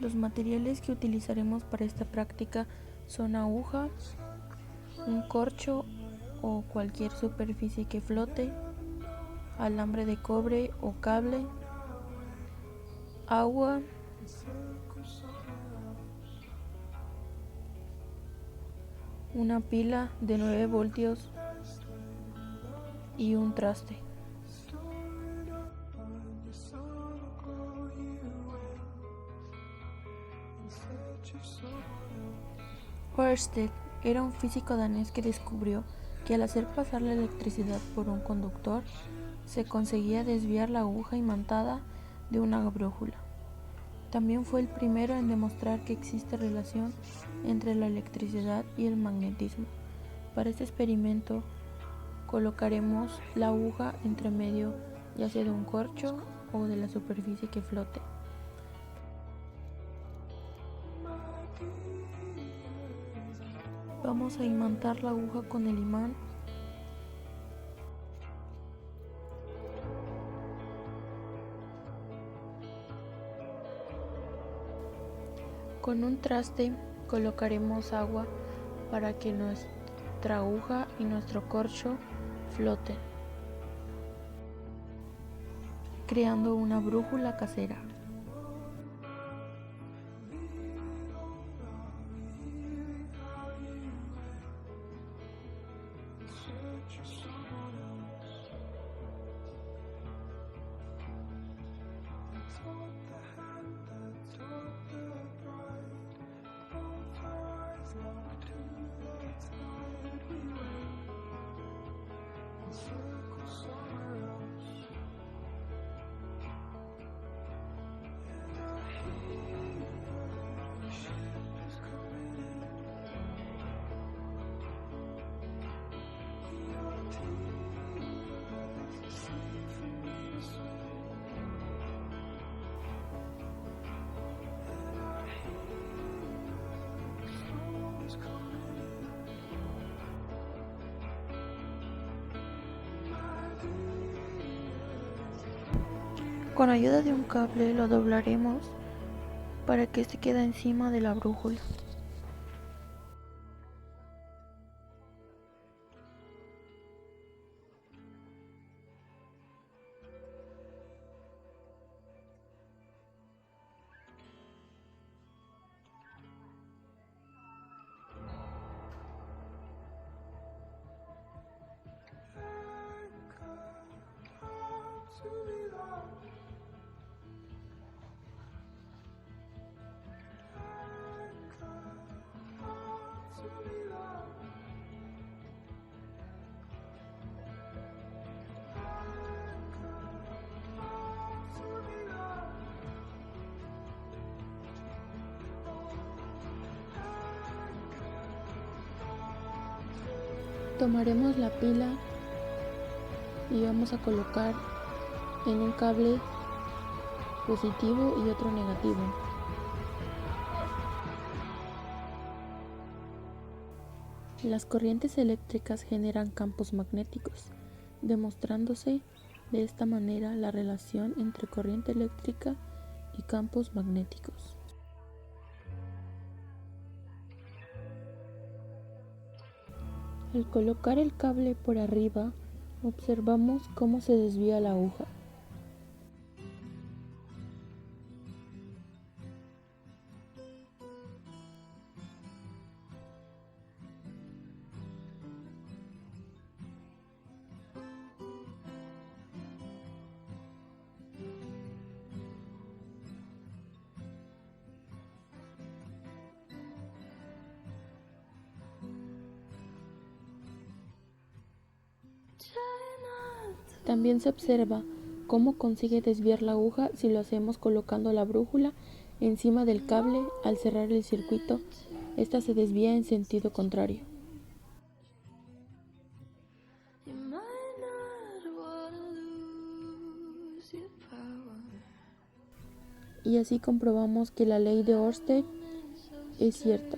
Los materiales que utilizaremos para esta práctica son aguja, un corcho o cualquier superficie que flote, alambre de cobre o cable, agua, una pila de 9 voltios y un traste. Ørsted era un físico danés que descubrió que al hacer pasar la electricidad por un conductor se conseguía desviar la aguja imantada de una brújula. También fue el primero en demostrar que existe relación entre la electricidad y el magnetismo. Para este experimento colocaremos la aguja entre medio ya sea de un corcho o de la superficie que flote. Vamos a imantar la aguja con el imán. Con un traste colocaremos agua para que nuestra aguja y nuestro corcho floten, creando una brújula casera. Con ayuda de un cable lo doblaremos para que se quede encima de la brújula. Tomaremos la pila y vamos a colocar en un cable positivo y otro negativo. Las corrientes eléctricas generan campos magnéticos, demostrándose de esta manera la relación entre corriente eléctrica y campos magnéticos. Al colocar el cable por arriba, observamos cómo se desvía la aguja. También se observa cómo consigue desviar la aguja si lo hacemos colocando la brújula encima del cable. Al cerrar el circuito, esta se desvía en sentido contrario. Y así comprobamos que la ley de Ørsted es cierta.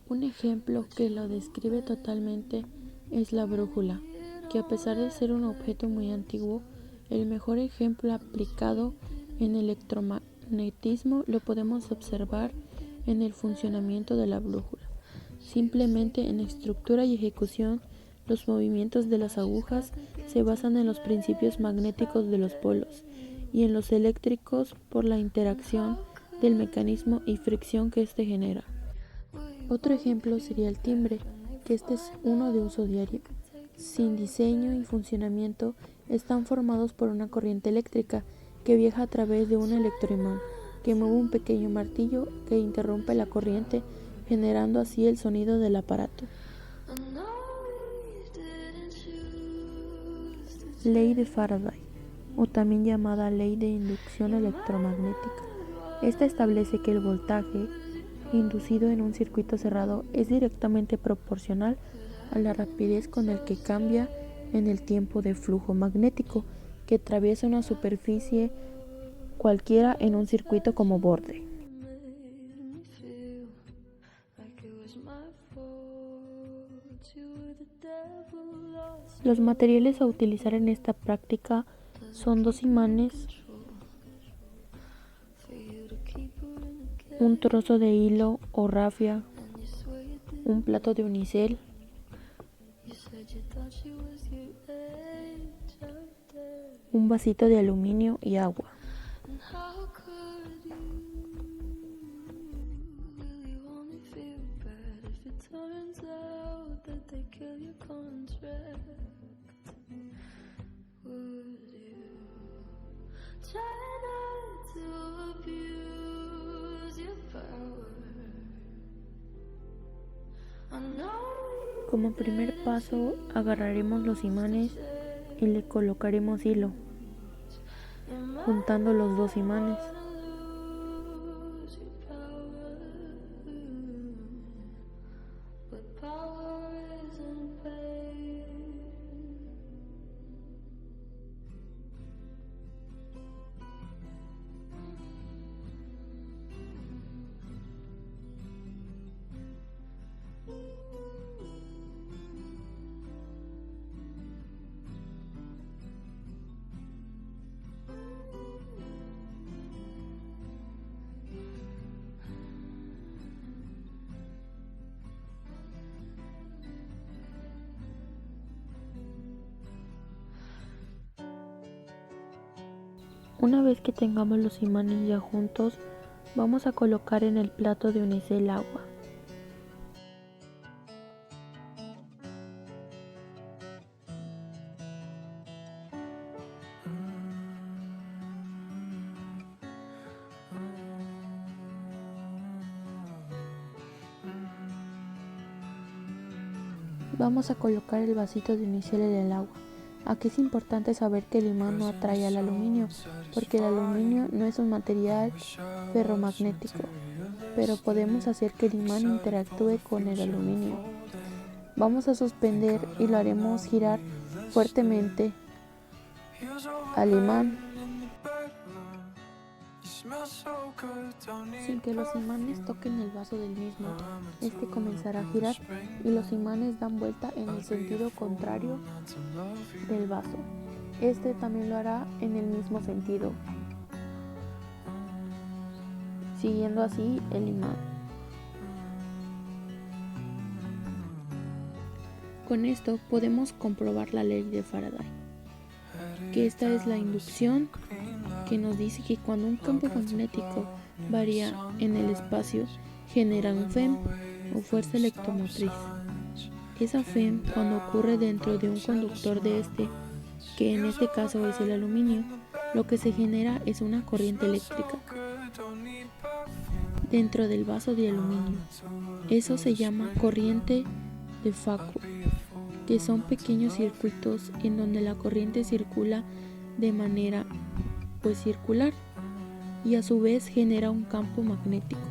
Un ejemplo que lo describe totalmente es la brújula, que a pesar de ser un objeto muy antiguo, el mejor ejemplo aplicado en electromagnetismo lo podemos observar en el funcionamiento de la brújula. Simplemente en estructura y ejecución, los movimientos de las agujas se basan en los principios magnéticos de los polos y en los eléctricos por la interacción del mecanismo y fricción que éste genera. Otro ejemplo sería el timbre, que este es uno de uso diario. Sin diseño y funcionamiento, están formados por una corriente eléctrica que viaja a través de un electroimán que mueve un pequeño martillo que interrumpe la corriente, generando así el sonido del aparato. Ley de Faraday, o también llamada ley de inducción electromagnética. Esta establece que el voltaje inducido en un circuito cerrado es directamente proporcional a la rapidez con el que cambia en el tiempo de flujo magnético que atraviesa una superficie cualquiera en un circuito como borde. Los materiales a utilizar en esta práctica son dos imanes, un trozo de hilo o rafia, un plato de unicel, un vasito de aluminio y agua. Como primer paso, agarraremos los imanes y le colocaremos hilo, juntando los dos imanes. Una vez que tengamos los imanes ya juntos, vamos a colocar en el plato de unicel agua. Vamos a colocar el vasito de unicel en el agua. Aquí es importante saber que el imán no atrae al aluminio, porque el aluminio no es un material ferromagnético, pero podemos hacer que el imán interactúe con el aluminio. Vamos a suspender y lo haremos girar fuertemente al imán, sin que los imanes toquen el vaso del mismo. Este comenzará a girar y los imanes dan vuelta en el sentido contrario del vaso. Este también lo hará en el mismo sentido, siguiendo así el imán. Con esto podemos comprobar la ley de Faraday, que esta es la inducción, que nos dice que cuando un campo magnético varía en el espacio, genera un FEM o fuerza electromotriz. Esa FEM, cuando ocurre dentro de un conductor de este, que en este caso es el aluminio, lo que se genera es una corriente eléctrica dentro del vaso de aluminio. Eso se llama corriente de Foucault, que son pequeños circuitos en donde la corriente circula de manera circular y a su vez genera un campo magnético.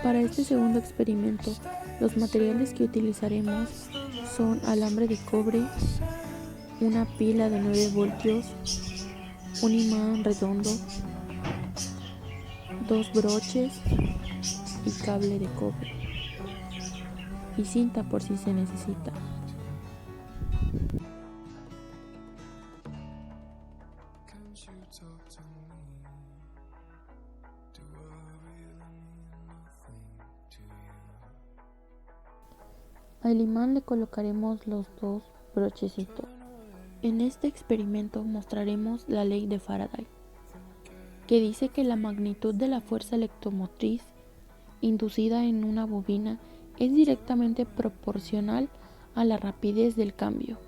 Para este segundo experimento, los materiales que utilizaremos son alambre de cobre, una pila de 9 voltios, un imán redondo, dos broches y cable de cobre, y cinta por si se necesita. Al imán le colocaremos los dos brochecitos. En este experimento mostraremos la ley de Faraday, que dice que la magnitud de la fuerza electromotriz inducida en una bobina es directamente proporcional a la rapidez del cambio.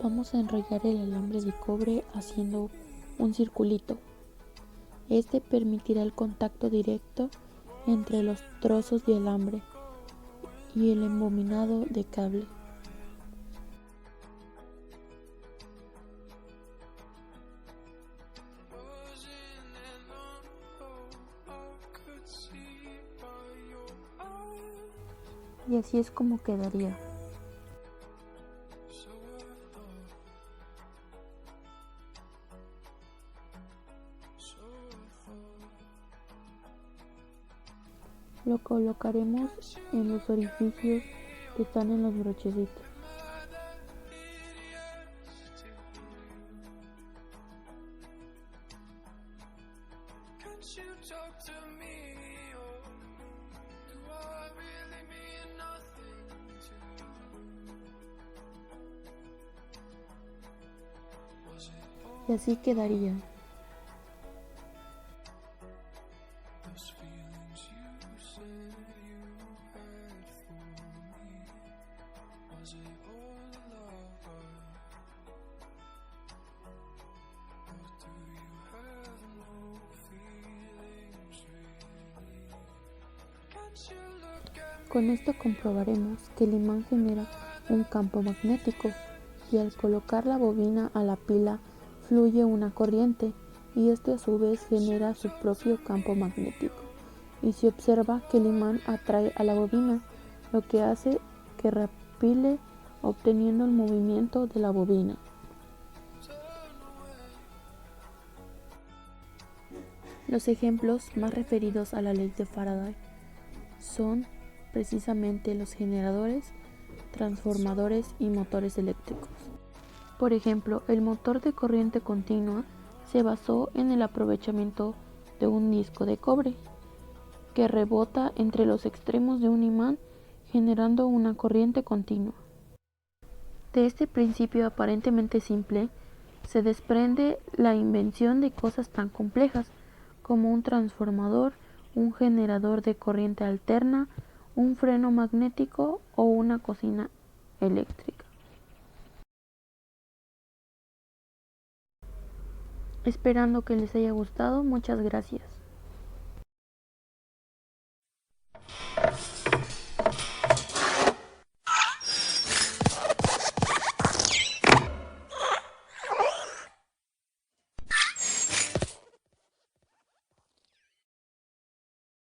Vamos a enrollar el alambre de cobre haciendo un circulito. Este permitirá el contacto directo entre los trozos de alambre y el embobinado de cable. Y así es como quedaría. Lo colocaremos en los orificios que están en los brochecitos. Y así quedaría. Con esto comprobaremos que el imán genera un campo magnético y al colocar la bobina a la pila fluye una corriente y este a su vez genera su propio campo magnético y se observa que el imán atrae a la bobina, lo que hace que repele obteniendo el movimiento de la bobina. Los ejemplos más referidos a la ley de Faraday son precisamente los generadores, transformadores y motores eléctricos. Por ejemplo, el motor de corriente continua se basó en el aprovechamiento de un disco de cobre que rebota entre los extremos de un imán generando una corriente continua. De este principio aparentemente simple se desprende la invención de cosas tan complejas como un transformador, un generador de corriente alterna, un freno magnético o una cocina eléctrica. Esperando que les haya gustado, muchas gracias.